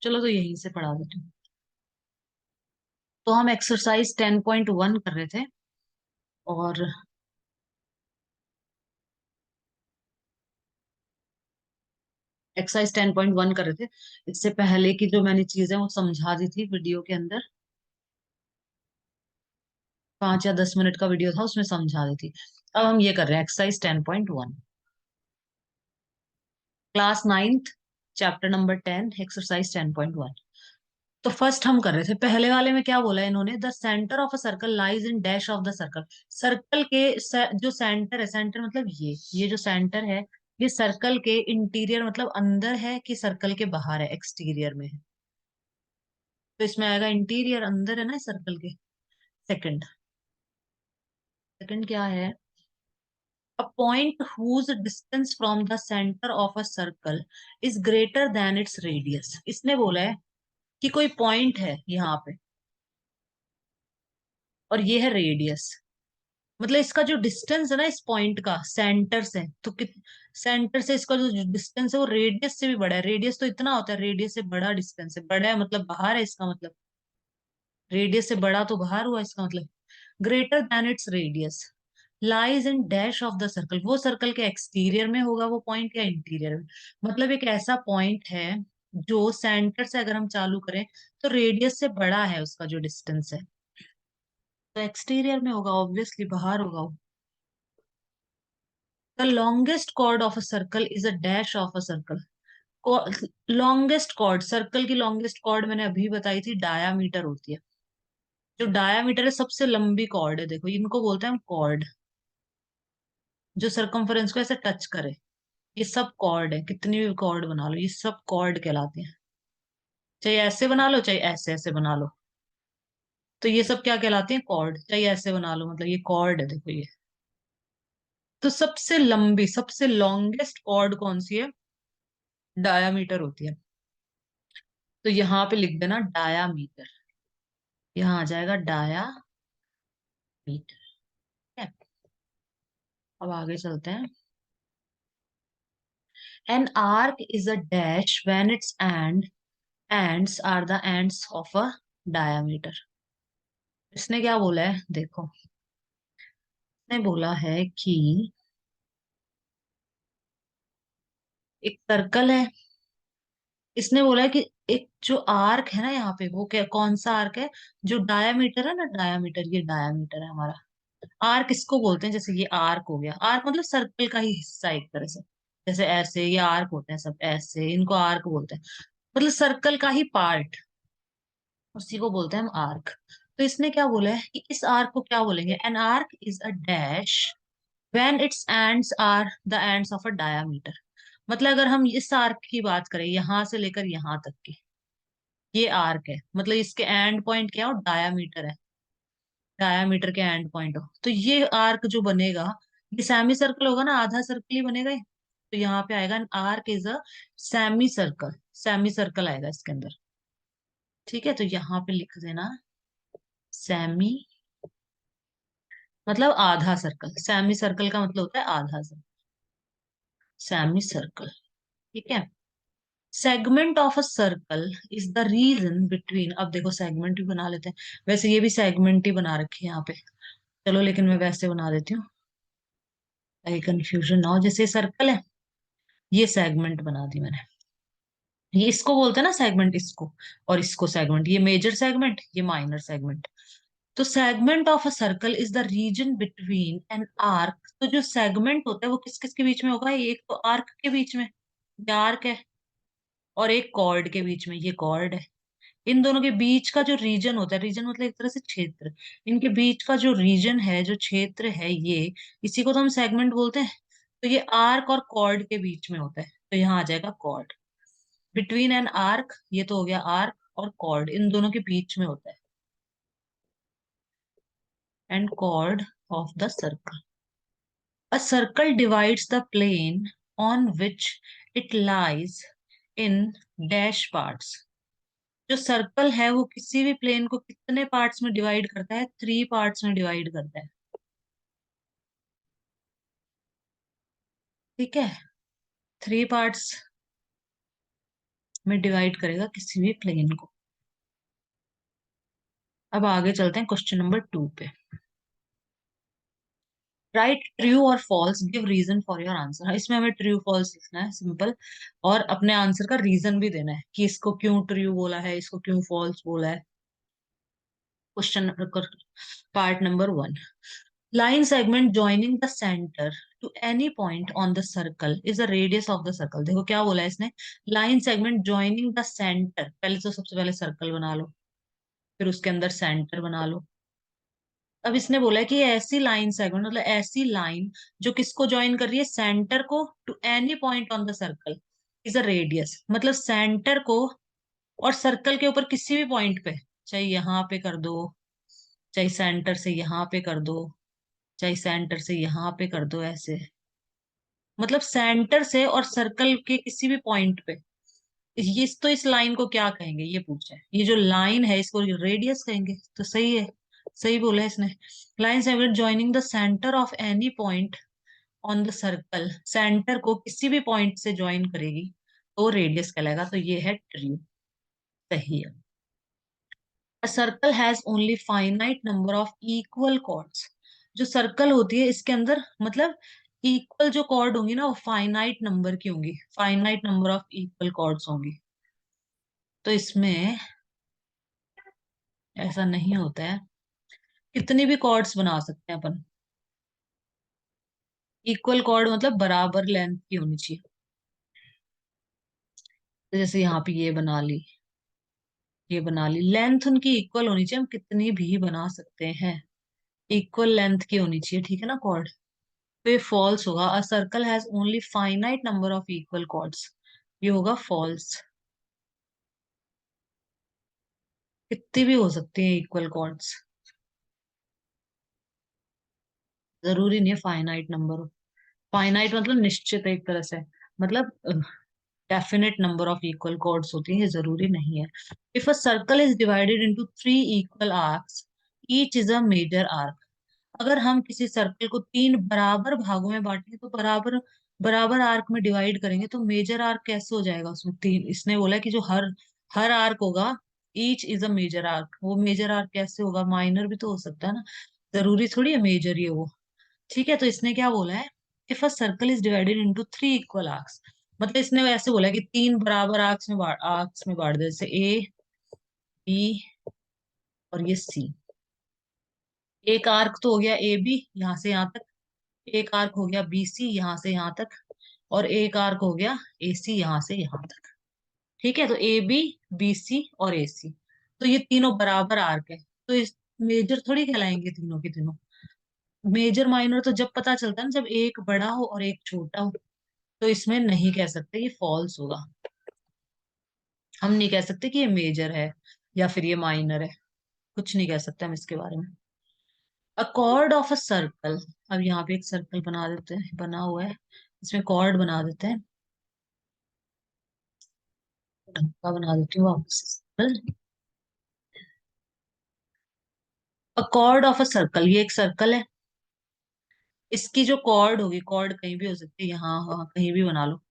चलो तो यहीं से पढ़ा देती हूँ। तो हम एक्सरसाइज 10.1 कर रहे थे। और एक्सरसाइज 10.1 कर रहे थे। इससे पहले की जो मैंने चीजें वो समझा दी थी वीडियो के अंदर। 5 या 10 मिनट का वीडियो था, उसमें समझा दी थी। अब हम ये कर रहे हैं exercise 10.1, class 9th, chapter number 10, exercise 10.1। तो फर्स्ट हम कर रहे थे, पहले वाले में क्या बोला है इन्होंने, the centre of a circle lies in dash of the circle. Circle के जो सेंटर है, सेंटर मतलब ये जो सेंटर है, ये सर्कल के इंटीरियर मतलब अंदर है कि सर्कल के बाहर है, एक्सटीरियर में है। तो इसमें आएगा इंटीरियर, अंदर है ना सर्कल के। सेकंड, सेकंड क्या है, a point whose distance from the centre of a circle is greater than its radius. इसने बोला है कि कोई पॉइंट है यहाँ पे और ये है रेडियस। मतलब इसका जो डिस्टेंस है ना इस पॉइंट का सेंटर से, तो सेंटर से इसका जो डिस्टेंस है वो रेडियस से भी बड़ा है। रेडियस तो इतना होता है, रेडियस से बड़ा डिस्टेंस है, बड़ा है मतलब बाहर है, इसका मतलब रेडियस से बड़ा तो बाहर हुआ इसका मतलब। Greater than its radius lies in dash of the circle, वो सर्कल के एक्सटीरियर में होगा वो पॉइंट या इंटीरियर में। मतलब एक ऐसा पॉइंट है जो सेंटर से अगर हम चालू करें तो रेडियस से बड़ा है उसका जो डिस्टेंस है, तो एक्सटीरियर में होगा, ऑब्वियसली बाहर होगा वो। The longest chord of a circle is a dash of a circle. Longest chord, circle की लॉन्गेस्ट कॉर्ड मैंने अभी बताई थी डायामीटर होती है। जो डायामीटर है सबसे लंबी कॉर्ड है, देखो इनको बोलते हैं हम कॉर्ड, जो सरकमफेरेंस को ऐसे टच करे। ये सब कॉर्ड है, कितनी भी कॉर्ड बना लो ये सब कॉर्ड कहलाते हैं। चाहे ऐसे बना लो चाहे ऐसे ऐसे बना लो, तो ये सब क्या कहलाते हैं, कॉर्ड। चाहे ऐसे बना लो, मतलब ये कॉर्ड है, देखो ये। तो सबसे लंबी, सबसे लॉन्गेस्ट कॉर्ड कौन सी है, डायामीटर होती है। तो यहाँ पे लिख देना डायामीटर, यहाँ आ जाएगा डायामीटर। ठीक है, अब आगे चलते हैं। An arc is a dash when its ends are the ends of a diameter. इसने क्या बोला है देखो, इसने बोला है कि एक सर्कल है। इसने बोला है कि एक जो आर्क है ना यहाँ पे, वो क्या, कौन सा आर्क है, जो डायामीटर है ना, डायामीटर, ये डायामीटर है हमारा। आर्क इसको बोलते हैं, जैसे ये आर्क हो गया, आर्क मतलब सर्कल का ही हिस्सा एक तरह से। जैसे ऐसे ये आर्क होते हैं सब ऐसे, इनको आर्क बोलते हैं, मतलब सर्कल का ही पार्ट, उसी को बोलते हैं हम आर्क। तो इसने क्या बोला है कि इस आर्क को क्या बोलेंगे, an arc is a dash when its ends are the ends of a diameter. मतलब अगर हम इस आर्क की बात करें यहां से लेकर यहां तक की, ये आर्क है, मतलब इसके एंड पॉइंट क्या हो, डायामीटर है। डायामीटर के एंड पॉइंट हो तो ये आर्क जो बनेगा, ये सेमी सर्कल होगा ना, आधा सर्कल ही बनेगा ये। तो यहाँ पे आएगा arc is a semi circle, semi circle आएगा इसके अंदर। ठीक है, तो यहाँ पे लिख देना सेमी, मतलब आधा सर्कल। सेमी सर्कल का मतलब होता है आधा सर्कल, सेमी सर्कल। ठीक है, segment of a circle is the region between, अब देखो सेगमेंट भी बना लेते हैं, वैसे ये भी सेगमेंट ही बना रखे हैं यहाँ पे। चलो लेकिन मैं वैसे बना देती हूँ ताकि कंफ्यूजन ना हो। जैसे सर्कल है, ये सेगमेंट बना दी मैंने, ये इसको बोलते हैं ना सेगमेंट, इसको और इसको सेगमेंट, ये मेजर सेगमेंट ये माइनर सेगमेंट। तो segment of a circle is the region between an arc. तो जो सेगमेंट होता है वो किस किस के बीच में होगा, एक तो आर्क के बीच में, ये आर्क है, और एक कॉर्ड के बीच में, ये कॉर्ड है। इन दोनों के बीच का जो रीजन होता है, रीजन मतलब एक तरह से क्षेत्र, इनके बीच का जो रीजन है, जो क्षेत्र है, ये इसी को तो हम सेगमेंट बोलते हैं। तो ये आर्क और कॉर्ड के बीच में होता है, तो यहाँ आ जाएगा कॉर्ड। बिटवीन एन आर्क, ये तो हो गया आर्क, और कॉर्ड इन दोनों के बीच में होता है, and chord of the circle. A circle divides the plane on which it lies in dash parts. जो सर्कल है वो किसी भी प्लेन को कितने पार्ट्स में डिवाइड करता है, 3 पार्ट्स में डिवाइड करता है। ठीक है, 3 पार्ट्स। में डिवाइड करेगा किसी भी प्लेन को। अब आगे चलते हैं क्वेश्चन नंबर 2 पे। राइट ट्रू और false, give reason for your answer. इसमें हमें ट्रू फॉल्स लिखना है, सिंपल। और अपने आंसर का रीजन भी देना है कि इसको क्यों ट्रू बोला है, इसको क्यों फॉल्स बोला है। Question part number 1। Line segment joining the centre to any point on the circle is the radius of the circle. देखो क्या बोला है इसने, line segment joining the centre. पहले तो सबसे पहले सर्कल बना लो, फिर उसके अंदर सेंटर बना लो। अब इसने बोला है कि ऐसी लाइन सेगमेंट, मतलब ऐसी लाइन जो किसको ज्वाइन कर रही है, सेंटर को, to any point on the circle is a radius. मतलब सेंटर को और सर्कल के ऊपर किसी भी पॉइंट पे, चाहे यहाँ पे कर दो, चाहे सेंटर से यहाँ पे कर दो, चाहे सेंटर से यहाँ पे कर दो, ऐसे। मतलब सेंटर से और सर्कल के किसी भी पॉइंट पे, ये तो इस लाइन को क्या कहेंगे ये पूछा है। ये जो लाइन है इसको रेडियस कहेंगे, तो सही है, सही बोला है इसने। Line segment joining the centre of any point on the circle, centre को किसी भी पॉइंट से ज्वाइन करेगी तो रेडियस कहलाएगा। तो ये है ट्रू, सही है। A circle has only finite number of equal chords। जो सर्कल होती है इसके अंदर, मतलब इक्वल जो कॉर्ड होंगी ना वो फाइनाइट नंबर की होंगी, finite number of equal chords होंगी। तो इसमें ऐसा नहीं होता है, कितनी भी कॉर्ड्स बना सकते हैं अपन। इक्वल कॉर्ड मतलब बराबर लेंथ की होनी चाहिए। तो जैसे यहाँ पे ये बना ली, ये बना ली, लेंथ उनकी इक्वल होनी चाहिए, हम कितनी भी बना सकते हैं। इक्वल लेंथ की होनी चाहिए, ठीक है ना कॉर्ड। तो ये फॉल्स होगा। A circle has only finite number of equal chords, ये होगा फॉल्स। कितनी भी हो सकती है इक्वल कॉर्ड्स, जरूरी नहीं है फाइनाइट नंबर हो। फाइनाइट मतलब निश्चित एक तरह से, मतलब definite number of equal chords होती है, जरूरी नहीं है। If a circle is divided into 3 equal arcs, each is a major arc. अगर हम किसी सर्कल को 3 बराबर भागों में बांटेंगे तो बराबर बराबर आर्क में डिवाइड करेंगे तो मेजर आर्क कैसे हो जाएगा उसमें 3। इसने बोला कि जो हर हर आर्क होगा, each is a major arc. वो मेजर आर्क कैसे होगा, माइनर भी तो हो सकता है ना, जरूरी थोड़ी है मेजर ही है वो। ठीक है, तो इसने क्या बोला है, if a circle is divided into 3 equal arcs, मतलब इसने वैसे बोला है कि 3 बराबर आर्क्स में बांट दे, जैसे ए, बी और ये सी। एक आर्क तो हो गया ए बी, यहाँ से यहाँ तक। एक आर्क हो गया बी सी, यहाँ से यहाँ तक। और एक आर्क हो गया ए सी, यहाँ से यहाँ तक। ठीक है, तो ए बी, बी सी और ए सी, तो ये तीनों बराबर आर्क है। तो इस मेजर थोड़ी कहलाएंगे तीनों के तीनों। मेजर माइनर तो जब पता चलता है ना, जब एक बड़ा हो और एक छोटा हो। तो इसमें नहीं कह सकते, ये फॉल्स होगा। हम नहीं कह सकते कि ये मेजर है या फिर ये माइनर है, कुछ नहीं कह सकते हम इसके बारे में। अ कॉर्ड ऑफ अ सर्कल, अब यहाँ पे एक सर्कल बना देते हैं, बना हुआ है, इसमें कॉर्ड बना देते हैं। ढक्का बना देती हूँ वापस। अ कॉर्ड ऑफ अ सर्कल, ये एक सर्कल है। इसकी जो कॉर्ड होगी, कॉर्ड कहीं भी हो सकती है, यहाँ वहाँ कहीं भी बना लो।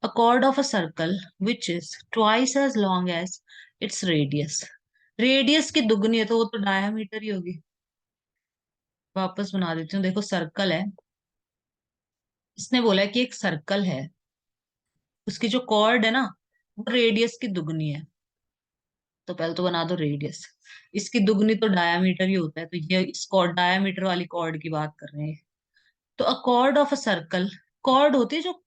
A chord of a circle which is twice as long as its radius. Radius की दुगनी है तो वो तो डायमीटर ही होगी। वापस बना देती हूँ, देखो सर्कल है, इसने बोला है कि एक सर्कल है, उसकी जो कॉर्ड है ना वो रेडियस की दुगनी है। तो पहले तो बना दो रेडियस, इसकी दुगनी तो डायामीटर ही होता है, तो ये इस कॉर्ड डायामीटर वाली कॉर्ड की बात कर रहे हैं। तो a chord of a circle, chord होती है जो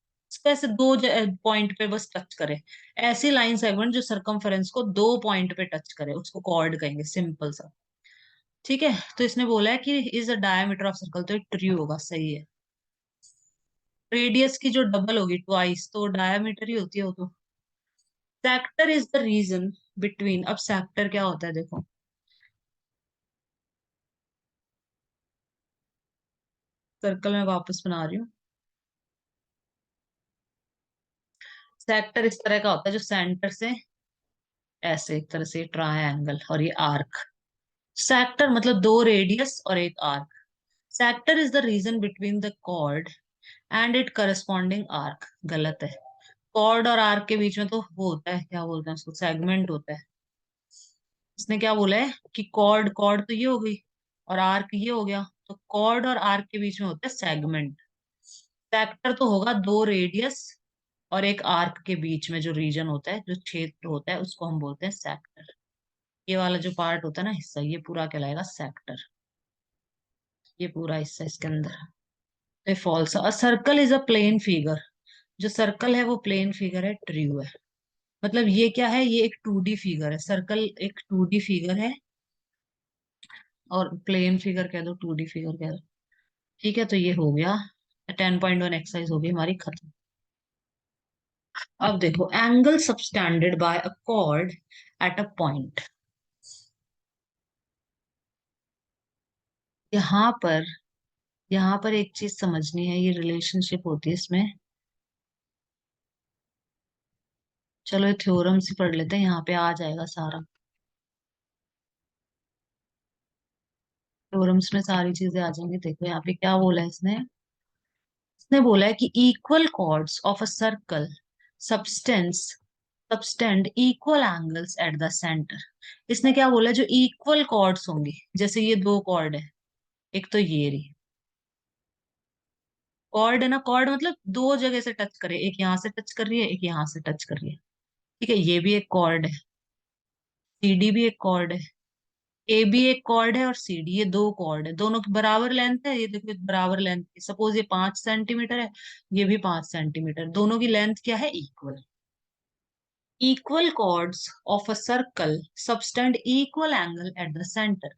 ऐसे दो पॉइंट पे बस टच करे। ऐसी लाइन सेगमेंट जो सरकमफेरेंस को 2 पॉइंट पे टच करे उसको कॉर्ड कहेंगे, सिंपल सा। ठीक है, तो इसने बोला है कि is a diameter of circle, तो ट्रू होगा, सही है। रेडियस की जो डबल होगी ट्वाइस, तो डायमीटर ही होती है वो तो। Sector is the region between, अब सेक्टर क्या होता है देखो, सर्कल में वापस बना रही हूँ। सेक्टर इस तरह का होता है जो सेंटर से ऐसे एक तरह से ट्रायंगल और ये आर्क। सेक्टर मतलब 2 रेडियस और एक arc. Sector is the region between the chord and it corresponding arc, गलत है। कॉर्ड और आर्क के बीच में तो वो होता है, क्या बोलते हैं उसको, सेगमेंट होता है। इसने क्या बोला है कि कॉर्ड, कॉर्ड तो ये हो गई और आर्क ये हो गया, तो कॉर्ड और आर्क के बीच में होता है सेगमेंट। सेक्टर तो होगा दो रेडियस और एक आर्क के बीच में जो रीजन होता है, जो क्षेत्र होता है, उसको हम बोलते हैं सेक्टर। ये वाला जो पार्ट होता है ना, हिस्सा, ये पूरा कहलाएगा सेक्टर। ये पूरा हिस्सा इसके अंदर। तो false, a circle is a plane figure. जो सर्कल है वो प्लेन फिगर है, ट्रू है। मतलब ये क्या है, ये एक 2D फिगर है, सर्कल एक 2D फिगर है और प्लेन फिगर कह दो, 2D फिगर कह दो। ठीक है, तो ये हो गया 10.1 एक्सरसाइज, हो गई हमारी खत्म। अब देखो, angle subtended bye a cord at a point. यहाँ पर, यहाँ पर एक चीज समझनी है, ये रिलेशनशिप होती है इसमें। चलो ये थ्योरम से पढ़ लेते हैं, यहाँ पे आ जाएगा सारा। थ्योरम्स में सारी चीजें आ जाएंगी। देखो यहाँ पे क्या बोला है इसने। इसने बोला है कि equal chords of a circle substance subtend equal angles at the centre. इसने क्या बोला है, जो इक्वल कॉर्ड्स होंगी, जैसे ये दो कॉर्ड है, एक तो ये रही कॉर्ड है ना, कॉर्ड मतलब दो जगह से टच करे, एक यहाँ से टच कर रही है, एक यहाँ से टच कर रही है। ठीक है, ये भी एक कॉर्ड है, सीडी भी एक कॉर्ड है, ए भी एक कॉर्ड है और सी डी, ये दो कॉर्ड है, दोनों की बराबर लेंथ है। ये देखो बराबर लेंथ, सपोज ये 5 सेंटीमीटर है, ये भी 5 सेंटीमीटर, दोनों की लेंथ क्या है, equal. Equal chords of a circle subtend equal angle at the centre.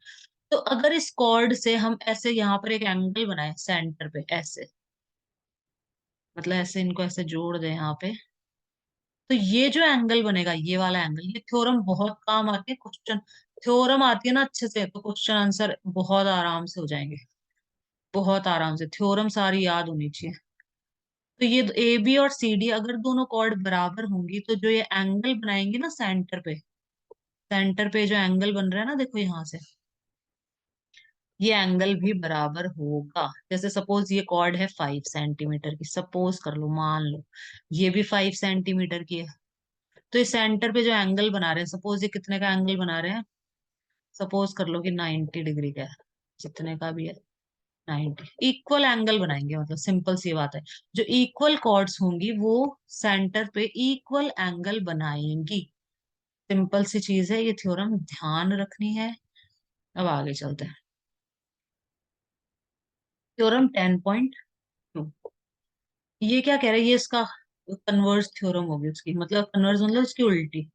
तो अगर इस कॉर्ड से हम ऐसे यहाँ पर एक एंगल बनाए सेंटर पे, ऐसे, मतलब ऐसे इनको ऐसे जोड़ दे यहाँ पे, तो ये जो एंगल बनेगा, ये वाला एंगल, ये थ्योरम बहुत काम आती है क्वेश्चन। थ्योरम आती है ना अच्छे से, तो क्वेश्चन आंसर बहुत आराम से हो जाएंगे, बहुत आराम से। थ्योरम सारी याद होनी चाहिए। तो ये ए बी और सी डी अगर दोनों कॉर्ड बराबर होंगी, तो जो ये एंगल बनाएंगे ना सेंटर पे, सेंटर पे जो एंगल बन रहा है ना, देखो यहाँ से, ये एंगल भी बराबर होगा। जैसे सपोज ये कॉर्ड है 5 सेंटीमीटर की, सपोज कर लो, मान लो ये भी 5 सेंटीमीटर की है। तो इस सेंटर पे जो एंगल बना रहे हैं, सपोज ये कितने का एंगल बना रहे हैं, सपोज कर लो कि 90 डिग्री का है, जितने का भी है 90, इक्वल एंगल बनाएंगे, मतलब सिंपल सी बात है। जो इक्वल कॉर्ड्स होंगी वो सेंटर पे इक्वल एंगल बनाएंगी। सिंपल सी चीज है, ये थ्योरम ध्यान रखनी है। अब आगे चलते हैं। थ्योरम 10.2, ये क्या कह रहा है, ये इसका कन्वर्स थ्योरम होगी उसकी, मतलब कन्वर्स मतलब इसकी उल्टी।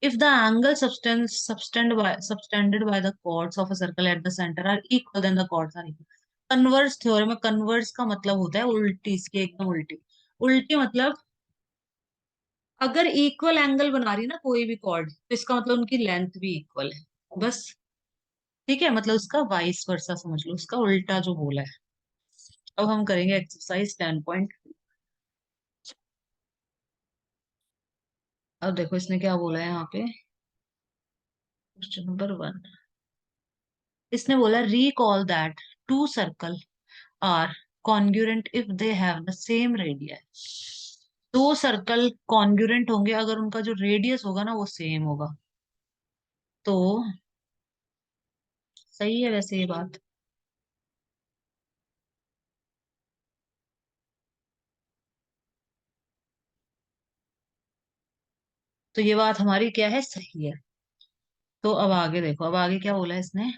If the angle subtended by the chords of a circle at the center are equal, then the chords are equal। Converse theorem है, कन्वर्स का मतलब होता है उल्टी, इसकी एकदम उल्टी। उल्टी मतलब अगर इक्वल एंगल बना रही है ना कोई भी कॉर्ड, तो इसका मतलब उनकी लेंथ भी इक्वल है, बस। ठीक है, मतलब उसका वाइस वर्सा समझ लो, उसका उल्टा जो बोला है। अब हम करेंगे एक्सरसाइज 10। अब देखो इसने क्या बोला है यहाँ पे, क्वेश्चन नंबर 1। इसने बोला recall that two circle are congruent if they have the same radius। दो सर्कल कॉन्ग्रुएंट होंगे अगर उनका जो रेडियस होगा ना वो सेम होगा। तो सही है वैसे ये बात। तो ये बात हमारी क्या है, सही है। तो अब आगे देखो, अब आगे क्या बोला है इसने,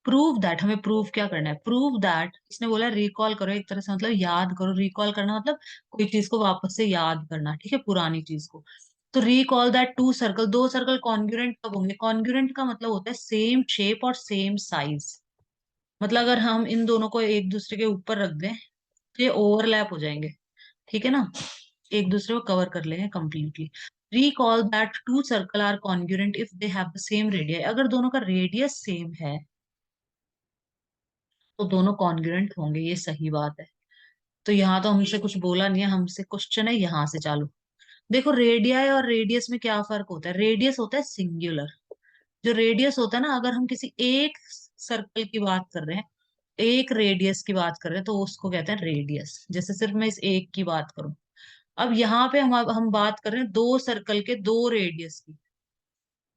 प्रूव दैट। हमें प्रूव क्या करना है, प्रूव दैट। इसने बोला रिकॉल करो, एक तरह से मतलब याद करो। रिकॉल करना मतलब कोई चीज को वापस से याद करना, ठीक है, पुरानी चीज को। तो रिकॉल दैट टू सर्कल, दो सर्कल कॉन्ग्रुएंट कब होंगे, कॉन्ग्रुएंट का मतलब होता है सेम शेप और सेम साइज। मतलब अगर हम इन दोनों को एक दूसरे के ऊपर रख दें तो ये ओवरलैप हो जाएंगे, ठीक है ना, एक दूसरे को कवर कर लेंगे completely. Recall that two circle are congruent if they have the same radius. अगर दोनों का रेडियस सेम है तो दोनों कॉन्ग्रुएंट होंगे, ये सही बात है। तो यहाँ तो हमसे कुछ बोला नहीं है, हमसे क्वेश्चन है यहाँ से चालू। देखो रेडियाई और रेडियस में क्या फर्क होता है, रेडियस होता है सिंगुलर। जो रेडियस होता है ना, अगर हम किसी एक सर्कल की बात कर रहे हैं, एक रेडियस की बात कर रहे हैं, तो उसको कहते हैं रेडियस। जैसे सिर्फ मैं इस एक की बात करूं, अब यहाँ पे हम बात कर रहे हैं दो सर्कल के दो रेडियस की।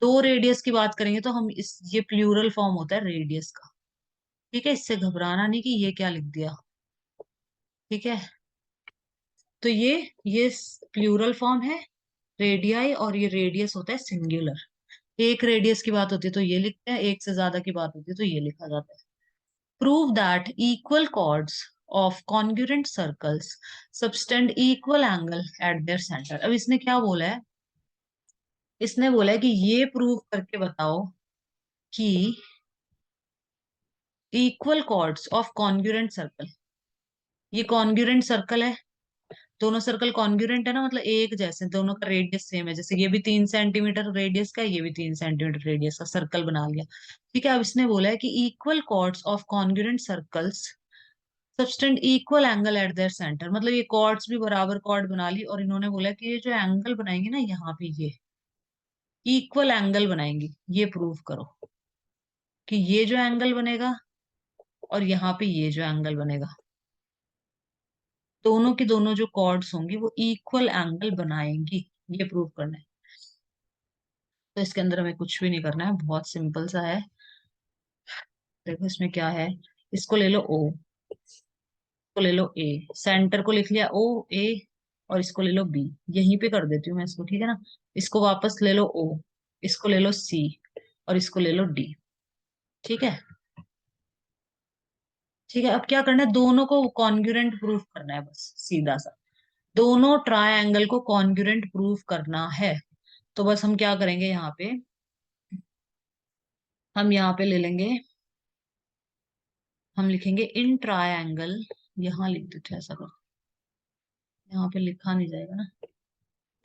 दो रेडियस की बात करेंगे तो हम इस ये प्लूरल फॉर्म होता है रेडियस का। ठीक है, इससे घबराना नहीं कि ये क्या लिख दिया। ठीक है, तो ये प्लूरल फॉर्म है रेडियाई, और ये रेडियस होता है सिंगुलर। एक रेडियस की बात होती है तो ये लिखते हैं, एक से ज्यादा की बात होती है तो ये लिखा जाता है। Prove that equal chords of congruent circles subtend equal angle at their centre. अब इसने क्या बोला है, इसने बोला है कि ये प्रूव करके बताओ कि equal chords of congruent circle, ये कॉन्ग्रुएंट सर्कल है, दोनों सर्कल कॉन्ग्रुएंट है ना, मतलब एक जैसे, दोनों का रेडियस सेम है, जैसे ये भी 3 सेंटीमीटर रेडियस का है, ये भी 3 सेंटीमीटर रेडियस का सर्कल बना लिया। ठीक है, अब इसने बोला है कि equal chords of congruent circles subtend equal angle at their centre, मतलब ये कॉर्ड्स भी बराबर कॉर्ड बना ली, और इन्होंने बोला कि ये जो एंगल बनाएंगे ना यहाँ पे, ये इक्वल एंगल बनाएंगे, ये प्रूव करो कि ये जो एंगल बनेगा और यहाँ पे ये जो एंगल बनेगा, दोनों की दोनों जो कॉर्ड्स होंगी वो इक्वल एंगल बनाएंगी, ये प्रूव करना है। तो इसके अंदर हमें कुछ भी नहीं करना है, बहुत सिंपल सा है। देखो इसमें क्या है, इसको ले लो ओ, को ले लो ए, सेंटर को लिख लिया ओ ए, और इसको ले लो बी, यहीं पे कर देती हूँ मैं इसको, ठीक है ना। इसको वापस ले लो ओ, इसको ले लो सी, और इसको ले लो डी। ठीक है, ठीक है, अब क्या करना है, दोनों को कॉन्ग्रुएंट प्रूफ करना है, बस सीधा सा। दोनों ट्रायंगल को कॉन्ग्रुएंट प्रूफ करना है। तो बस हम क्या करेंगे यहाँ पे, हम यहाँ पे ले लेंगे, हम लिखेंगे इन ट्रायंगल, यहाँ लिख देते हैं ऐसा कर, यहाँ पे लिखा नहीं जाएगा ना,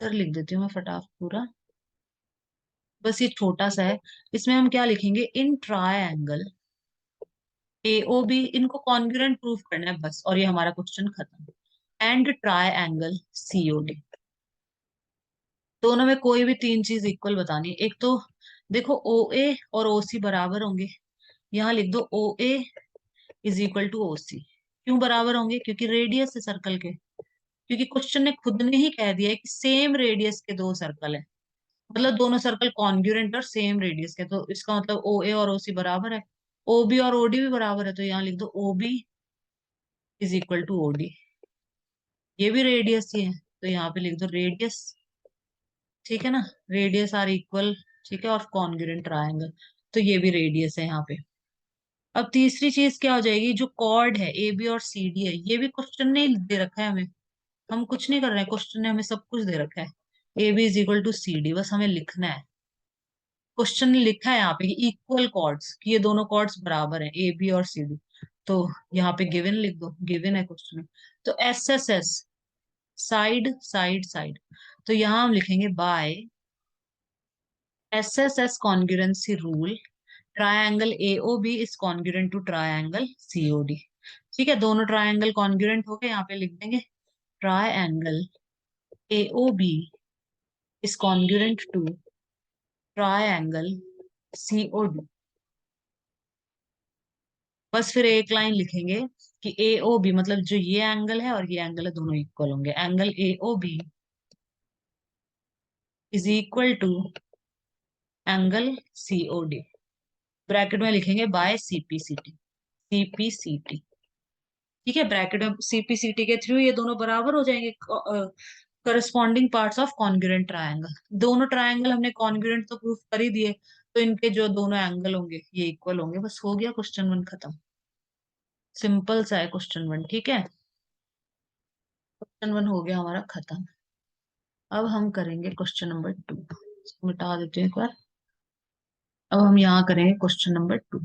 इधर लिख देती हूँ मैं फटाफट पूरा, बस ये छोटा सा है। इसमें हम क्या लिखेंगे, इन ट्रायंगल एओ बी, इनको कॉन्ग्रुएंट प्रूफ करना है बस, और ये हमारा क्वेश्चन खत्म। एंड ट्रायंगल सीओडी, दोनों में कोई भी तीन चीज इक्वल बतानी है। एक तो देखो ओ ए और ओ सी बराबर होंगे, यहाँ लिख दो ओ A is equal to O सी। क्यों बराबर होंगे, क्योंकि रेडियस है सर्कल के, क्योंकि क्वेश्चन ने खुद ने ही कह दिया है कि सेम रेडियस के दो सर्कल है, मतलब दोनों सर्कल कॉन्ग्रुएंट और सेम रेडियस के, तो इसका मतलब ओ ए और ओ सी बराबर है, ओ बी और ओडी भी बराबर है, तो यहाँ लिख दो O B is equal to OD. ये भी रेडियस ही है, तो यहाँ पे लिख दो रेडियस। ठीक है ना, रेडियस आर इक्वल, ठीक है, और कॉन्ग्रुएंट ट्रायंगल, तो ये भी रेडियस है यहाँ पे। अब तीसरी चीज क्या हो जाएगी, जो कॉर्ड है ए बी और सी डी है, ये भी क्वेश्चन ने दे रखा है हमें, हम कुछ नहीं कर रहे हैं, क्वेश्चन ने हमें सब कुछ दे रखा है। A B is equal to C D, बस हमें लिखना है। क्वेश्चन ने लिखा है यहाँ पे कि इक्वल कॉर्ड्स, कि ये दोनों कॉर्ड्स बराबर हैं ए बी और सी डी, तो यहाँ पे गिवन लिख दो, गिवन है क्वेश्चन में। तो S S S, side side side, तो यहाँ हम लिखेंगे by S S S congruency rule triangle AOB is congruent to triangle COD. ठीक है, दोनों ट्रायंगल कॉन्ग्रुएंट हो गए, यहाँ पे लिख देंगे triangle AOB is congruent to triangle COD. बस फिर एक लाइन लिखेंगे कि ए ओ बी, मतलब जो ये एंगल है और ये एंगल है, दोनों इक्वल होंगे, angle A O B is equal to angle C O D, bracket में लिखेंगे बाय सीपीसीटी, सीपीसीटी। ठीक है, ब्रैकेट में सीपीसीटी के थ्रू ये दोनों बराबर हो जाएंगे, corresponding parts of congruent triangle. दोनों ट्रायंगल हमने कॉन्ग्रुएंट तो प्रूफ कर ही दिए, तो इनके जो दोनों एंगल होंगे ये इक्वल होंगे, बस हो गया क्वेश्चन वन खत्म। सिंपल सा है क्वेश्चन वन, ठीक है, क्वेश्चन वन हो गया हमारा खत्म। अब हम करेंगे क्वेश्चन नंबर टू, इसको मिटा देते हैं एक बार। अब हम यहाँ करेंगे question number two.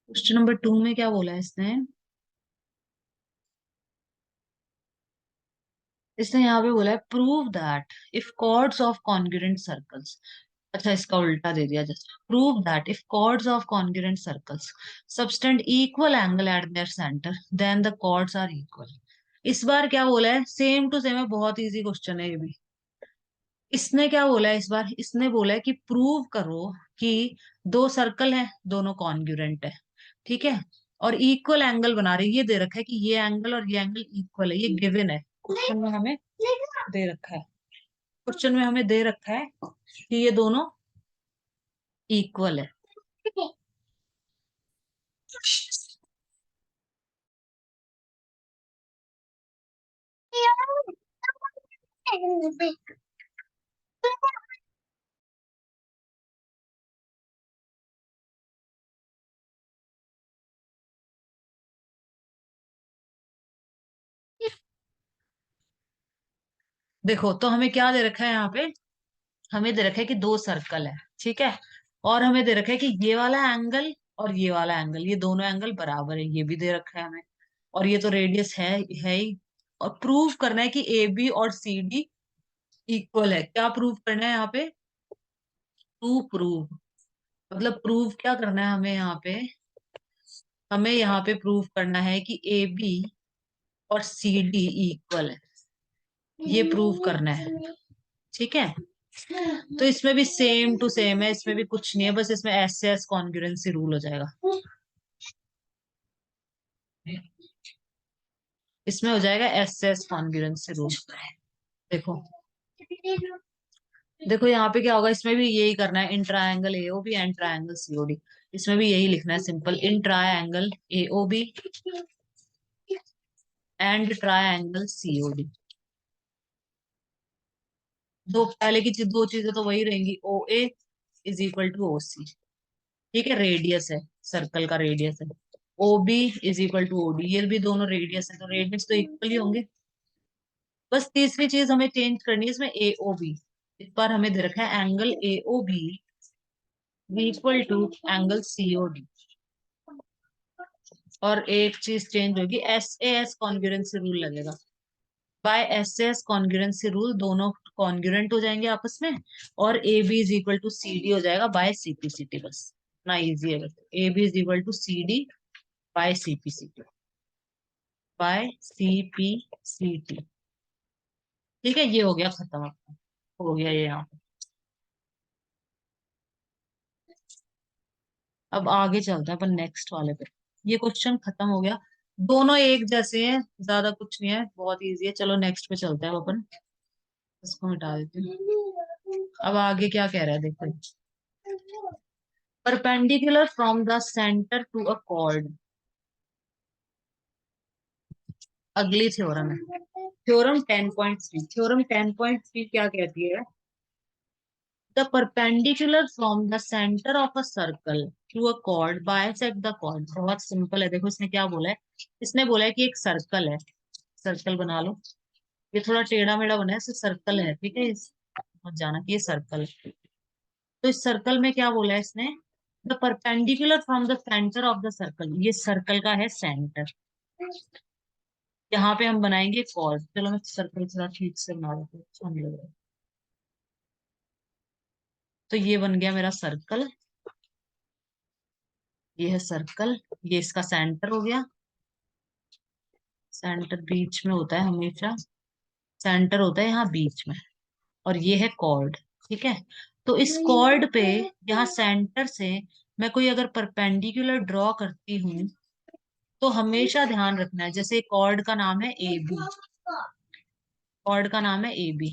Question number two में क्या बोला है इसने, इसने यहाँ पे बोला है prove that if chords of congruent circles, अच्छा इसका उल्टा दे दिया, just prove that if chords of congruent circles subtend equal angle at their centre then the chords are equal. इस बार क्या बोला है, सेम टू सेम है, बहुत इजी क्वेश्चन है ये भी। इसने क्या बोला है इस बार, इसने बोला है कि प्रूव करो कि दो सर्कल है, दोनों कॉन्ग्रुएंट है। ठीक है, और इक्वल एंगल बना रहे हैं। ये दे रखा है कि ये एंगल और ये एंगल इक्वल है, ये गिवन है, क्वेश्चन में हमें दे रखा है। क्वेश्चन में हमें दे रखा है कि ये दोनों इक्वल है। देखो तो हमें क्या दे रखा है यहाँ पे, हमें दे रखा है कि दो सर्कल है, ठीक है, और हमें दे रखा है कि ये वाला एंगल और ये वाला एंगल, ये दोनों एंगल बराबर है, ये भी दे रखा है हमें, और ये तो रेडियस है ही। और प्रूव करना है कि ए बी और सी डी इक्वल है। क्या प्रूव करना है यहाँ पे, टू प्रूव, मतलब प्रूव क्या करना है हमें यहाँ पे, हमें यहाँ पे प्रूव करना है कि ए बी और सी डी इक्वल है, ये प्रूव करना है, ठीक है। तो इसमें भी सेम टू सेम है, इसमें भी कुछ नहीं है, बस इसमें एस से एस कॉन्ग्रुएंसी रूल हो जाएगा। इसमें हो जाएगा एस से एस कॉन्ग्रुएंसी रूल। देखो, देखो यहाँ पे क्या होगा, इसमें भी यही करना है, in triangle AOB and triangle COD, इसमें भी यही लिखना है simple, in triangle AOB and triangle COD. दो पहले की दो चीजें तो वही रहेंगी, O A is equal to O C, ठीक है, रेडियस है, सर्कल का रेडियस है। O B is equal to O D, ये भी दोनों रेडियस है, तो रेडियस तो इक्वल ही होंगे। बस तीसरी चीज हमें चेंज करनी है इसमें, ए ओ बी, इस बार हमें दे रखा है angle A O B equal to angle C O D. और एक चीज चेंज होगी, S A S congruency rule लगेगा। By S A S congruency rule दोनों कॉन्ग्रुएंट हो जाएंगे आपस में, और A B is equal to C D हो जाएगा by C P C T, बस इतना इजी है, बस A B is equal to C D by C P C T, bye C P C T, ठीक है, ये हो गया खत्म आपका, हो गया ये यहाँ पे। अब आगे चलते हैं अपन नेक्स्ट वाले पे, ये क्वेश्चन खत्म हो गया, दोनों एक जैसे हैं, ज्यादा कुछ नहीं है, बहुत इजी है। चलो नेक्स्ट पे चलते हैं अब अपन, इसको मिटा देते हैं। अब आगे क्या कह रहा है देखो, perpendicular from the centre to a chord, अगली थ्योरम है, थ्योरम 10.3, थ्योरम 10.3 क्या कहती है, the perpendicular from the centre of a circle to a chord bisect the chord. बहुत सिंपल है, देखो इसने क्या बोला है, इसने बोला है कि एक सर्कल है, सर्कल बना लो, ये थोड़ा टेढ़ा मेढ़ा बना है, इसे सर्कल है, ठीक है, मत जाना कि ये सर्कल है। तो इस सर्कल में क्या बोला है इसने, the perpendicular from the centre of the circle, ये सर्कल का है सेंटर, यहाँ पे हम बनाएंगे कॉर्ड। चलो मैं सर्कल थोड़ा ठीक से बना देती हूँ, अच्छा नहीं लग रहा है। तो ये बन गया मेरा सर्कल, ये है सर्कल, ये इसका सेंटर हो गया, सेंटर बीच में होता है हमेशा, सेंटर होता है यहाँ बीच में, और ये है कॉर्ड, ठीक है। तो इस कॉर्ड पे, यहाँ सेंटर से मैं कोई अगर परपेंडिकुलर ड्रॉ करती हूँ, तो हमेशा ध्यान रखना है, जैसे कॉर्ड का नाम है ए बी, कॉर्ड का नाम है ए बी,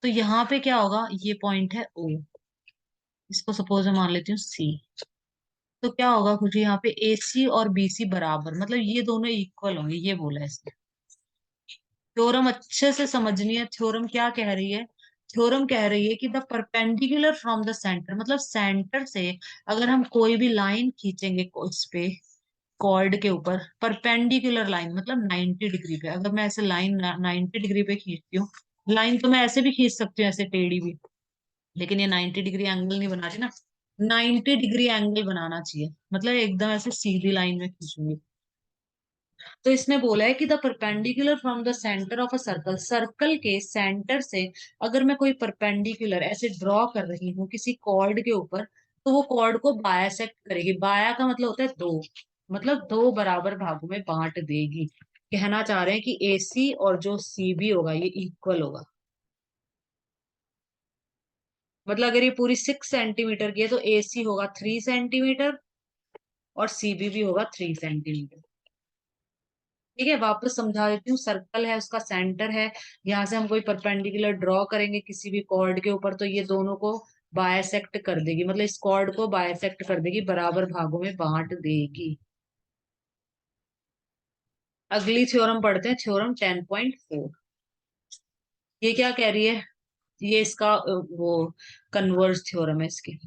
तो यहाँ पे क्या होगा, ये पॉइंट है ओ, इसको सपोज मैं मान लेती हूँ सी, तो क्या होगा कुछ यहाँ पे ए सी और बी सी बराबर, मतलब ये दोनों इक्वल होंगे, ये बोला है इसने। थ्योरम अच्छे से समझनी है, थ्योरम क्या कह रही है, थ्योरम कह रही है कि the perpendicular from the centre, मतलब सेंटर से अगर हम कोई भी लाइन खींचेंगे इस पे कॉर्ड के ऊपर, परपेंडिकुलर लाइन मतलब 90 डिग्री पे, अगर मैं ऐसे लाइन 90 डिग्री पे खींचती हूँ, लाइन तो मैं ऐसे भी खींच सकती हूँ, ऐसे टेढ़ी भी, लेकिन ये 90 डिग्री एंगल नहीं बना रही ना, 90 डिग्री एंगल बनाना चाहिए, मतलब एकदम ऐसे सीधी लाइन में खींचूंगी। तो इसने बोला है कि the perpendicular from the centre of a circle, circle के सेंटर से अगर मैं कोई परपेंडिकुलर ऐसे ड्रॉ कर रही हूँ किसी कॉर्ड के ऊपर, तो वो कॉर्ड को बायासेक्ट करेगी, बाया का मतलब होता है दो, मतलब दो बराबर भागों में बांट देगी। कहना चाह रहे हैं कि AC और जो CB होगा ये इक्वल होगा, मतलब अगर ये पूरी 6 सेंटीमीटर की है तो AC होगा 3 सेंटीमीटर, और सीबी भी होगा 3 सेंटीमीटर। ठीक है, वापस समझा देती हूँ। सर्कल है, उसका सेंटर है, यहाँ से हम कोई परपेंडिकुलर ड्रॉ करेंगे किसी भी कॉर्ड के ऊपर, तो ये दोनों को बायसेक्ट कर देगी, मतलब इस कॉर्ड को बायसेक्ट कर देगी, बराबर भागों में बांट देगी। अगली थ्योरम पढ़ते हैं, थ्योरम 10.4। ये क्या कह रही है? ये इसका वो कन्वर्स थ्योरम है इसकी।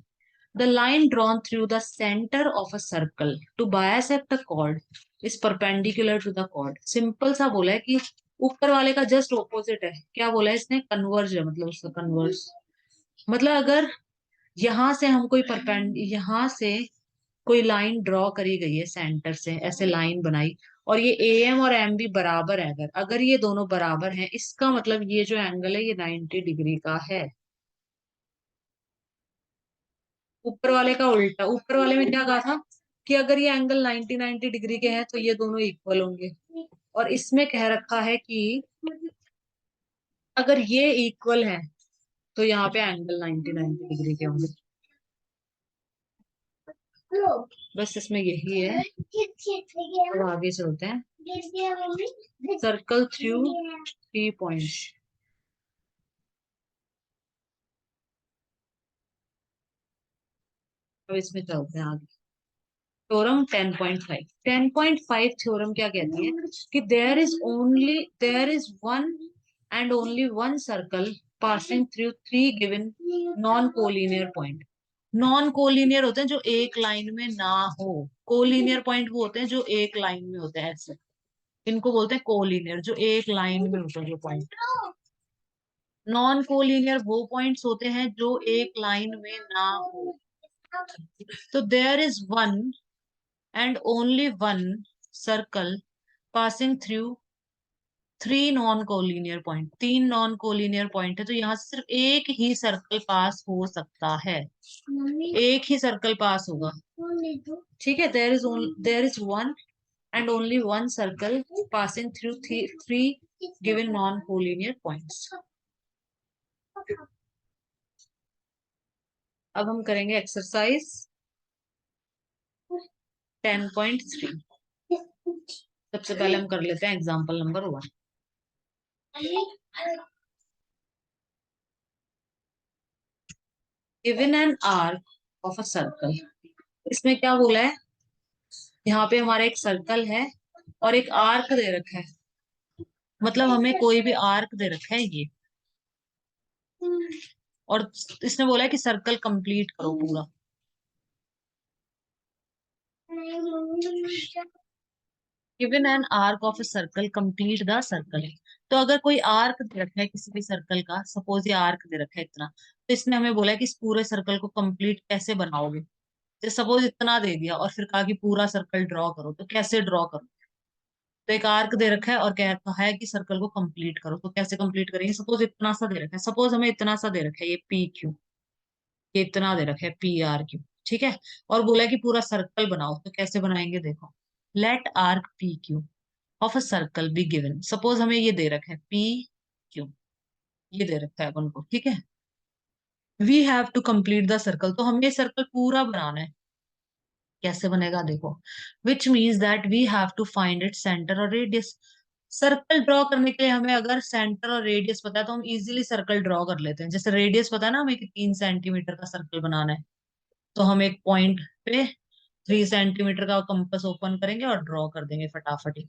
The line drawn through the centre of a circle to bisect a chord is perpendicular to the chord. Simple सा बोला है कि ऊपर वाले का जस्ट ऑपोजिट है। क्या बोला है इसने? कन्वर्ज है, मतलब उसका कन्वर्स। मतलब अगर यहां से हम कोई यहाँ से कोई लाइन ड्रॉ करी गई है सेंटर से, ऐसे लाइन बनाई, और ये ए एम और एम भी बराबर है, अगर अगर ये दोनों बराबर हैं, इसका मतलब ये जो एंगल है ये 90 डिग्री का है। ऊपर वाले का उल्टा, ऊपर वाले में क्या कहा था कि अगर ये एंगल 90 डिग्री के हैं तो ये दोनों इक्वल होंगे, और इसमें कह रखा है कि अगर ये इक्वल है तो यहाँ पे एंगल 90 डिग्री के होंगे। बस इसमें यही है, तो आगे चलते हैं। Circle through 3 points. अब इसमें चलते हैं आगे। थ्योरम 10.5। 10.5 थ्योरम क्या कहती है कि there is one and only one circle passing through three given non collinear point. Non collinear होते हैं जो एक लाइन में ना हो। कोलिनियर पॉइंट वो होते हैं जो एक लाइन में होते हैं, ऐसे। इनको बोलते हैं कोलिनियर, जो एक लाइन में होते हैं जो पॉइंट। नॉन कोलिनियर वो पॉइंट्स होते हैं जो एक लाइन में ना हो। तो there is one and only one circle passing through three non collinear point. तीन नॉन कोलिनियर पॉइंट है, तो यहाँ से सिर्फ एक ही सर्कल पास हो सकता है, एक ही सर्कल पास होगा। ठीक है, there is one and only one circle passing through three given non collinear points. अब हम करेंगे एक्सरसाइज 10.3। सबसे पहले हम कर लेते हैं example number 1। Given an arc of a circle. इसमें क्या बोला है? यहाँ पे हमारा एक सर्कल है और एक आर्क दे रखा है, मतलब हमें कोई भी आर्क दे रखा है ये, और इसने बोला है कि सर्कल कंप्लीट करो पूरा। Given an arc of a circle complete the circle. तो अगर कोई आर्क दे रखा है किसी भी सर्कल का, सपोज ये आर्क दे रखा है इतना, तो इसने हमें बोला है कि इस पूरे सर्कल को कंप्लीट कैसे बनाओगे। तो सपोज इतना दे दिया और फिर कहा कि पूरा सर्कल ड्रॉ करो, तो कैसे ड्रॉ करो? तो एक आर्क दे रखा है और कह रखा है कि सर्कल को कंप्लीट करो, तो कैसे कंप्लीट करेंगे? सपोज इतना सा दे रखा है, सपोज हमें इतना सा दे रखा है, ये पी क्यू, ये इतना दे रखा है पी आर क्यू। ठीक है, और बोला है कि पूरा सर्कल बनाओ, तो कैसे बनाएंगे? देखो, let arc P Q of a circle be given. Suppose हमें ये दे रखा है पी क्यू, ये दे रखा है अपन को। ठीक है, we have to complete the circle, तो हमें सर्कल पूरा बनाना है। कैसे बनेगा देखो, which means that we have to find it centre और रेडियस। सर्कल ड्रॉ करने के लिए हमें अगर सेंटर और रेडियस पता है तो हम इजीली सर्कल ड्रॉ कर लेते हैं। जैसे रेडियस पता है ना हमें कि 3 सेंटीमीटर का सर्कल बनाना है, तो हम एक पॉइंट पे 3 सेंटीमीटर का कंपास ओपन करेंगे और ड्रॉ कर देंगे फटाफट ही।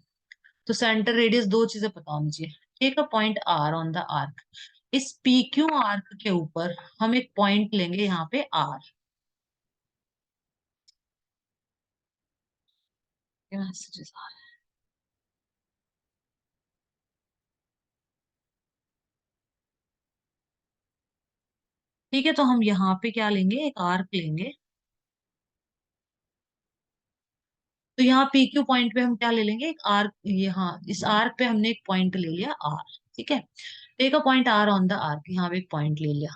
तो सेंटर रेडियस दो चीजें पता होनी चाहिए। Take a point R on the arc. इस पी क्यू आर्क के ऊपर हम एक पॉइंट लेंगे यहाँ पे आर। मैसेजेस आ रहे हैं। ठीक है, तो हम यहाँ पे क्या लेंगे? एक आर्क लेंगे। तो यहाँ पी क्यू पॉइंट पे हम क्या ले लेंगे? एक आर्क। यहाँ इस आर्क पे हमने एक पॉइंट ले लिया आर। ठीक है, take a point R on the arc, यहाँ पे एक पॉइंट ले लिया।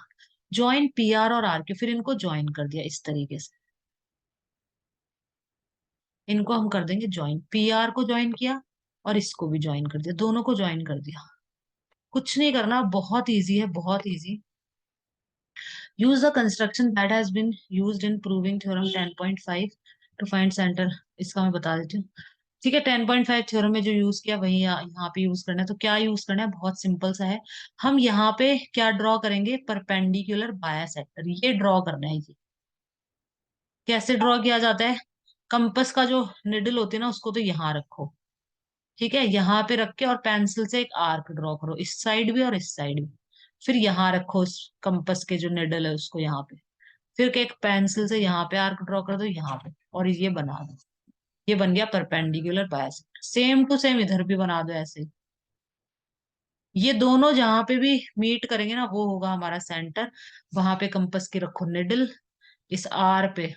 ज्वाइन पी आर और आर क्यू, फिर इनको ज्वाइन कर दिया इस तरीके से। इनको हम कर देंगे ज्वाइन, पी आर को ज्वाइन किया और इसको भी ज्वाइन कर दिया, दोनों को ज्वाइन कर दिया। कुछ नहीं करना, बहुत इजी है, बहुत easy. Use the construction that has been used in proving theorem 10.5 to find centre, इसका मैं बता देती हूँ। ठीक है, 10.5 थ्योरम में जो यूज किया वही यहाँ पे यूज करना है। तो क्या यूज करना है, बहुत सिंपल सा है। हम यहाँ पे क्या ड्रॉ करेंगे, परपेंडिकुलर बायसेक्टर, ये ड्रॉ करना है जी। कैसे ड्रॉ किया जाता है, कंपस का जो निडल होती है ना उसको तो यहाँ रखो, ठीक है, यहाँ पे रख के और पेंसिल से एक आर्क ड्रॉ करो, इस साइड भी और इस साइड भी। फिर यहाँ रखो इस कंपस के जो निडल है उसको यहाँ पे। फिर एक पेंसिल से यहाँ पे आर्क ड्रॉ कर दो यहाँ पे, और ये बना दो। ये बन गया perpendicular bisector. Same to same इधर भी बना दो ऐसे। ये दोनों जहां पे भी मीट करेंगे ना वो होगा हमारा सेंटर। वहां पे कंपस की रखो निडल, इस आर पे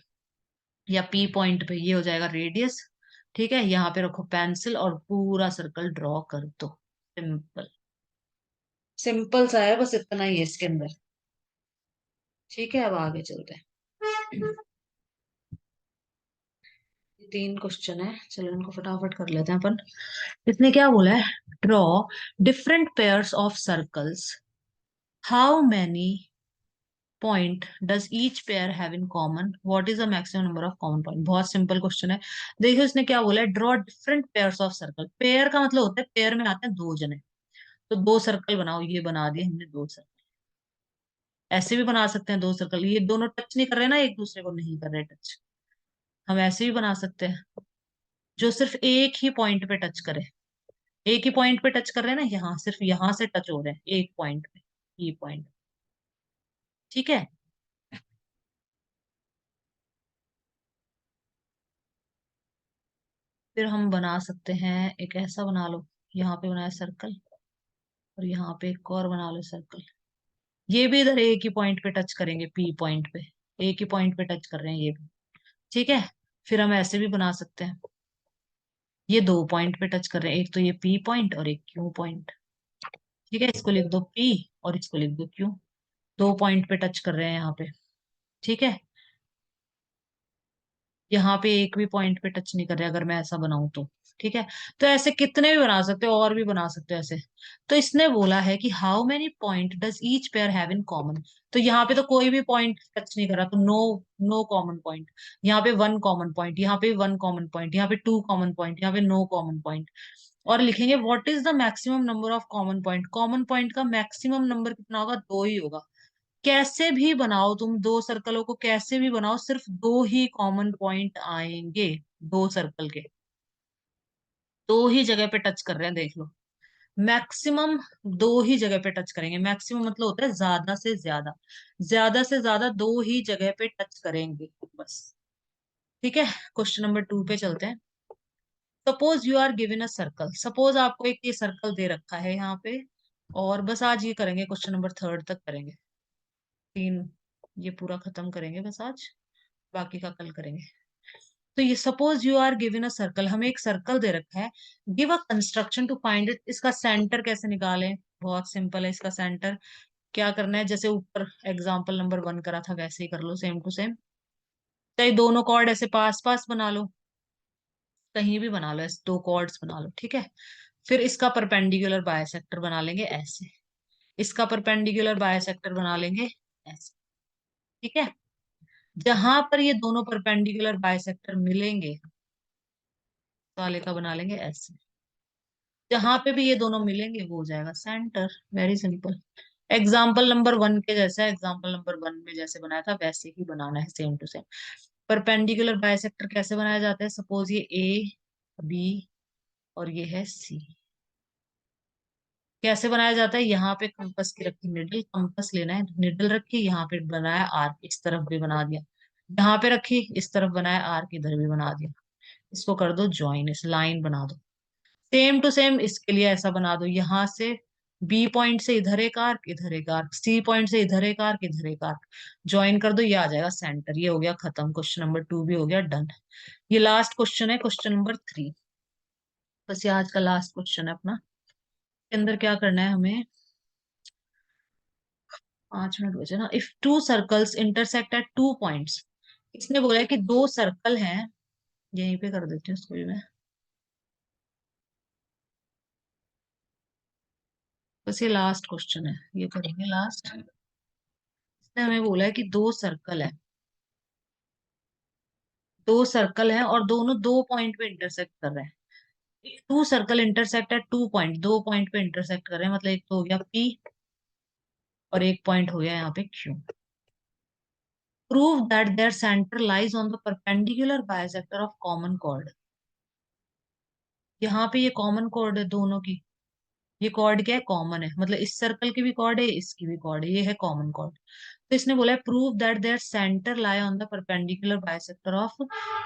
या पी पॉइंट पे ये हो जाएगा रेडियस। ठीक है, यहाँ पे रखो पेंसिल और पूरा सर्कल ड्रॉ कर दो। सिंपल, सिंपल सा है, बस इतना ही है इसके अंदर। ठीक है, अब आगे चलते हैं। ये 3 क्वेश्चन है, चलो इनको फटाफट कर लेते हैं अपन। इसने क्या बोला है, draw different pairs of circles, how many point does each pair have in common, what is the maximum number of common point. बहुत सिंपल क्वेश्चन है। देखिए इसने क्या बोला है, draw different pairs of circle. Pair का मतलब होता है पेयर में आते हैं दो जने, तो दो सर्कल बनाओ। ये बना दिए हमने दो सर्कल। ऐसे भी बना सकते हैं दो सर्कल, ये दोनों टच नहीं कर रहे ना, एक दूसरे को नहीं कर रहे टच। हम ऐसे भी बना सकते हैं जो सिर्फ एक ही पॉइंट पे टच करे। एक ही पॉइंट पे टच कर रहे हैं ना, यहाँ सिर्फ यहाँ से टच हो रहे हैं एक पॉइंट पे, ये पॉइंट। ठीक है, फिर हम बना सकते हैं एक ऐसा बना लो, यहाँ पे बनाया सर्कल, और यहाँ पे एक और बना लो सर्कल। ये भी इधर एक ही पॉइंट पे टच करेंगे, पी पॉइंट पे। एक ही पॉइंट पे टच कर रहे हैं ये भी। ठीक है, फिर हम ऐसे भी बना सकते हैं, ये दो पॉइंट पे टच कर रहे हैं, एक तो ये पी पॉइंट और एक क्यू पॉइंट। ठीक है, इसको लिख दो पी और इसको लिख दो क्यू। दो पॉइंट पे टच कर रहे हैं यहाँ पे। ठीक है, यहाँ पे एक भी पॉइंट पे टच नहीं कर रहे अगर मैं ऐसा बनाऊं तो। ठीक है, तो ऐसे कितने भी बना सकते हो, और भी बना सकते हो ऐसे। तो इसने बोला है कि how many point does each pair have in common. तो यहाँ पे तो कोई भी पॉइंट टच नहीं कर रहा, तो नो, नो कॉमन पॉइंट। यहाँ पे वन कॉमन पॉइंट, यहाँ पे वन कॉमन पॉइंट, यहाँ पे टू कॉमन पॉइंट, यहाँ पे नो कॉमन पॉइंट। और लिखेंगे what is the maximum number of common point. Common point का मैक्सिमम नंबर कितना होगा, दो ही होगा। कैसे भी बनाओ तुम दो सर्कलों को, कैसे भी बनाओ, सिर्फ दो ही कॉमन पॉइंट आएंगे। दो सर्कल के दो ही जगह पे टच कर रहे हैं, देख लो। मैक्सिमम दो ही जगह पे टच करेंगे। मैक्सिमम मतलब होता है ज्यादा से ज्यादा, ज्यादा से ज्यादा दो ही जगह पे टच करेंगे बस। ठीक है, क्वेश्चन नंबर 2 पे चलते हैं। Suppose you are given a circle, suppose आपको एक ये सर्कल दे रखा है यहाँ पे। और बस आज ये करेंगे, क्वेश्चन नंबर 3 तक करेंगे। 3 ये पूरा खत्म करेंगे बस आज, बाकी का कल करेंगे। तो ये suppose you are given a circle, हमें एक सर्कल दे रखा है। Give a construction to find it, इसका सेंटर कैसे निकालें। बहुत सिंपल है, इसका सेंटर क्या करना है, जैसे ऊपर एग्जांपल नंबर 1 करा था वैसे ही कर लो, सेम टू सेम। चाहे दोनों कॉर्ड ऐसे पास पास बना लो, कहीं भी बना लो, ऐसे दो कॉर्ड्स बना लो। ठीक है, फिर इसका परपेंडिकुलर बायसेक्टर बना लेंगे ऐसे, इसका परपेंडिकुलर बायसेक्टर बना लेंगे ऐसे। ठीक है, जहां पर ये दोनों परपेंडिकुलर बायसेक्टर मिलेंगे वाले का बना लेंगे ऐसे। जहां पे भी ये दोनों मिलेंगे वो हो जाएगा centre. Very simple. Example number 1 के जैसा, एग्जाम्पल नंबर 1 में जैसे बनाया था वैसे ही बनाना है, same to same. Perpendicular bisector कैसे बनाया जाता है, सपोज ये ए बी और ये है सी। कैसे बनाया जाता है, यहाँ पे कंपस की रखी निडल, कंपस लेना है, निडल रखी, यहाँ पे बनाया आर्क, इस तरफ भी बना दिया। यहाँ पे रखी, इस तरफ बनाया आर्क, इधर भी बना दिया। इसको कर दो ज्वाइन, इस लाइन बना दो। सेम टू सेम इसके लिए ऐसा बना दो, यहां से बी पॉइंट से इधर एक आर्क, इधर एक आर्क, सी पॉइंट से इधर एक आर्क, इधर एक आर्क। ज्वाइन कर दो, ये आ जाएगा सेंटर। ये हो गया खत्म, क्वेश्चन नंबर 2 भी हो गया डन। ये लास्ट क्वेश्चन है, क्वेश्चन नंबर 3। बस ये आज का लास्ट क्वेश्चन है अपना। इसके अंदर क्या करना है हमें, 5 मिनट बचे ना। If two circles intersect at two points, इसने बोला है कि दो सर्कल हैं, यहीं पे कर देती हूँ इसको भी मैं। बस ये लास्ट क्वेश्चन है, ये करेंगे लास्ट। इसने हमें बोला है कि दो सर्कल है, दो सर्कल हैं और दोनों दो पॉइंट पे इंटरसेक्ट कर रहे हैं। टू सर्कल इंटरसेक्ट है टू पॉइंट, दो पॉइंट पे इंटरसेक्ट कर रहे हैं, मतलब एक तो हो गया पी और एक पॉइंट हो गया यहाँ पे Q. Prove that their centre lies on the perpendicular bisector of common chord. यहाँ पे ये कॉमन कॉर्ड है दोनों की, ये कॉर्ड क्या है, कॉमन है, मतलब इस सर्कल की भी कॉर्ड है, इसकी भी कॉर्ड है, ये है कॉमन कॉर्ड। तो इसने बोला है prove that their centre lie on the perpendicular bisector of.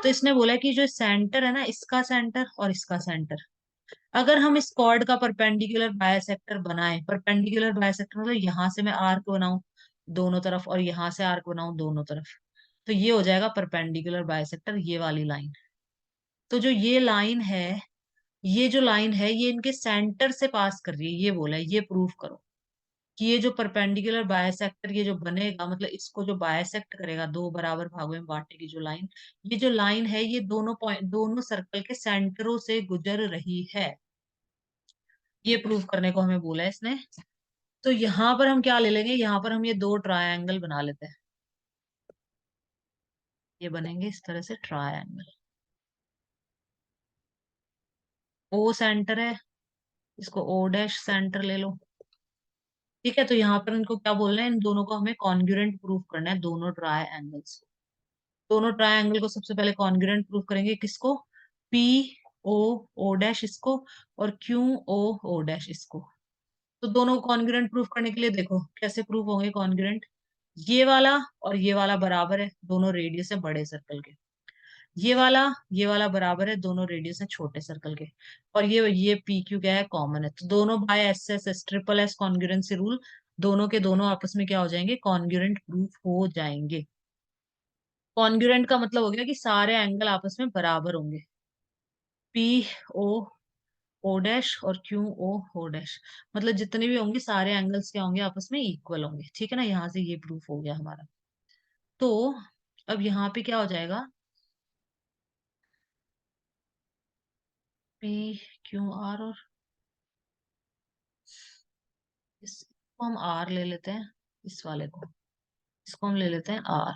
तो इसने बोला है कि जो सेंटर है ना, इसका सेंटर और इसका सेंटर, अगर हम इस कॉर्ड का परपेंडिकुलर बाइसेक्टर बनाए, परपेंडिकुलर बाइसेक्टर मतलब यहां से मैं आर्क बनाऊं दोनों तरफ और यहां से आर्क बनाऊं दोनों तरफ, तो ये हो जाएगा परपेंडिकुलर बाइसेक्टर, ये वाली लाइन। तो जो ये लाइन है, ये जो लाइन है ये इनके सेंटर से पास कर रही है, ये बोला है, ये प्रूफ करो कि ये जो परपेंडिकुलर बायसेक्टर ये जो बनेगा, मतलब इसको जो बायसेक्ट करेगा, दो बराबर भागों में बांटेगी जो लाइन, ये जो लाइन है ये दोनों पॉइंट, दोनों सर्कल के सेंटरों से गुजर रही है। ये प्रूफ करने को हमें बोला है इसने। तो यहाँ पर हम क्या ले लेंगे, यहाँ पर हम ये दो ट्रायंगल बना लेते हैं, ये बनेंगे इस तरह से ट्रायंगल। ओ सेंटर है, इसको ओ डैश सेंटर ले लो। ठीक है, तो यहाँ पर इनको क्या बोलना है, इन दोनों को हमें कॉन्ग्रुएंट प्रूफ करना है, दोनों ट्राई एंगल्स को। दोनों ट्रायंगल को सबसे पहले कॉन्ग्रुएंट प्रूफ करेंगे, किसको, पी ओ ओ डैश इसको और क्यू ओ ओ डैश इसको। तो दोनों को कॉन्ग्रुएंट प्रूफ करने के लिए देखो कैसे प्रूफ होंगे कॉन्ग्रुएंट। ये वाला और ये वाला बराबर है, दोनों रेडियस है बड़े सर्कल के। ये वाला बराबर है, दोनों रेडियस है छोटे सर्कल के। और ये पी क्यू क्या है, कॉमन है, तो दोनों bye S S S triple S congruency rule, दोनों के दोनों आपस में क्या हो जाएंगे, कॉन्ग्रुएंट प्रूफ हो जाएंगे। कॉन्ग्रुएंट का मतलब हो गया कि सारे एंगल आपस में बराबर होंगे, पी ओ ओ डैश और क्यू ओ ओ डैश, मतलब जितने भी होंगे सारे एंगल्स क्या होंगे, आपस में इक्वल होंगे। ठीक है ना, यहाँ से ये प्रूफ हो गया हमारा। तो अब यहाँ पे क्या हो जाएगा, पी क्यू आर, और इसको हम आर ले लेते हैं, इस वाले को, इसको हम ले लेते हैं आर।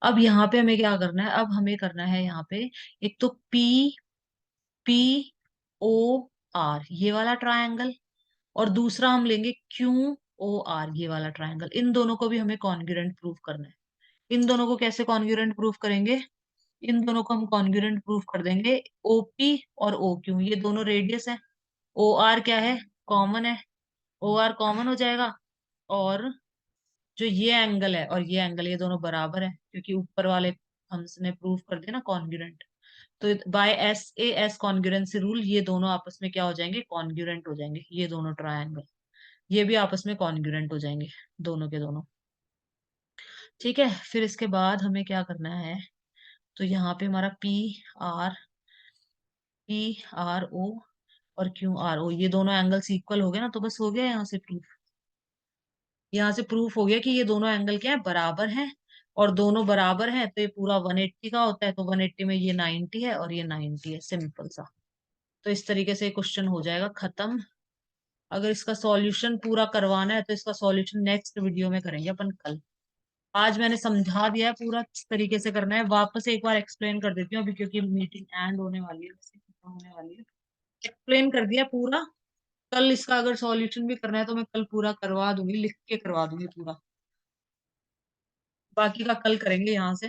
अब यहाँ पे हमें क्या करना है, अब हमें करना है यहाँ पे, एक तो पी पी ओ आर ये वाला ट्रायंगल, और दूसरा हम लेंगे क्यू ओ आर ये वाला ट्रायंगल। इन दोनों को भी हमें कॉन्ग्रुएंट प्रूफ करना है। इन दोनों को कैसे कॉन्ग्रुएंट प्रूफ करेंगे, इन दोनों को हम कॉन्ग्रुएंट प्रूफ कर देंगे, ओपी और ओ क्यू ये दोनों रेडियस है, ओ आर क्या है, कॉमन है, ओ आर कॉमन हो जाएगा। और जो ये एंगल है और ये एंगल ये दोनों बराबर है, क्योंकि ऊपर वाले हमने प्रूफ कर दिया ना कॉन्ग्रुएंट। तो bye S A S congruency rule ये दोनों आपस में क्या हो जाएंगे, कॉन्ग्रुएंट हो जाएंगे, ये दोनों ट्रायंगल ये भी आपस में कॉन्ग्रुएंट हो जाएंगे, दोनों के दोनों। ठीक है, फिर इसके बाद हमें क्या करना है, तो यहाँ पे हमारा पी आर ओ और क्यू आर ओ ये दोनों एंगल्स इक्वल हो गए ना, तो बस हो गया यहाँ से प्रूफ। यहाँ से प्रूफ हो गया कि ये दोनों एंगल क्या है, बराबर हैं। और दोनों बराबर हैं तो ये पूरा 180 का होता है, तो 180 में ये 90 है और ये 90 है, सिंपल सा। तो इस तरीके से क्वेश्चन हो जाएगा खत्म। अगर इसका सॉल्यूशन पूरा करवाना है तो इसका सॉल्यूशन नेक्स्ट वीडियो में करेंगे अपन कल। आज मैंने समझा दिया है पूरा किस तरीके से करना है, वापस एक बार एक्सप्लेन कर देती हूँ अभी, क्योंकि मीटिंग एंड होने वाली है, वैसे खत्म होने वाली है। एक्सप्लेन कर दिया पूरा। कल इसका अगर सॉल्यूशन भी करना है तो मैं कल पूरा करवा दूंगी, लिख के करवा दूंगी पूरा। बाकी का कल करेंगे यहाँ से।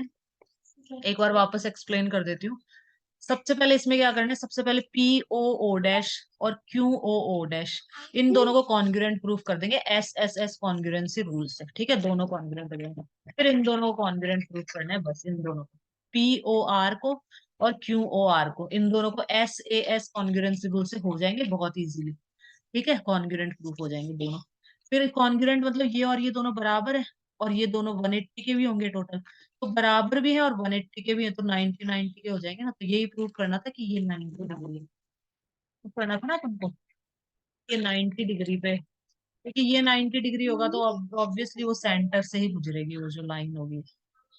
एक बार वापस एक्सप्लेन कर देती हूँ। सबसे पहले इसमें क्या करना है, सबसे पहले पी ओ ओ डैश और क्यू ओ ओ डैश इन दोनों को कॉन्ग्रुएंट प्रूफ कर देंगे S S S congruency rule से। ठीक है, दोनों कॉन्ग्रुएंट हो जाएंगे। फिर इन दोनों को कॉन्ग्रुएंट प्रूफ करना है, बस इन दोनों को, पी ओ आर को और क्यू ओ आर को, इन दोनों को S A S congruency rule से हो जाएंगे बहुत इजीली। ठीक है, कॉन्ग्रुएंट प्रूफ हो जाएंगे दोनों। फिर कॉन्ग्रुएंट मतलब ये और ये दोनों बराबर है, और ये दोनों 180 के भी होंगे टोटल, तो बराबर भी है और 180 के भी है, तो 90 90 के हो जाएंगे ना। तो यही प्रूव करना था कि ये 90 डिग्री है, तो करना था ना तुमको, ये 90 डिग्री पे, क्योंकि ये 90 डिग्री होगा तो ऑब्वियसली वो सेंटर से ही गुजरेगी वो जो लाइन होगी।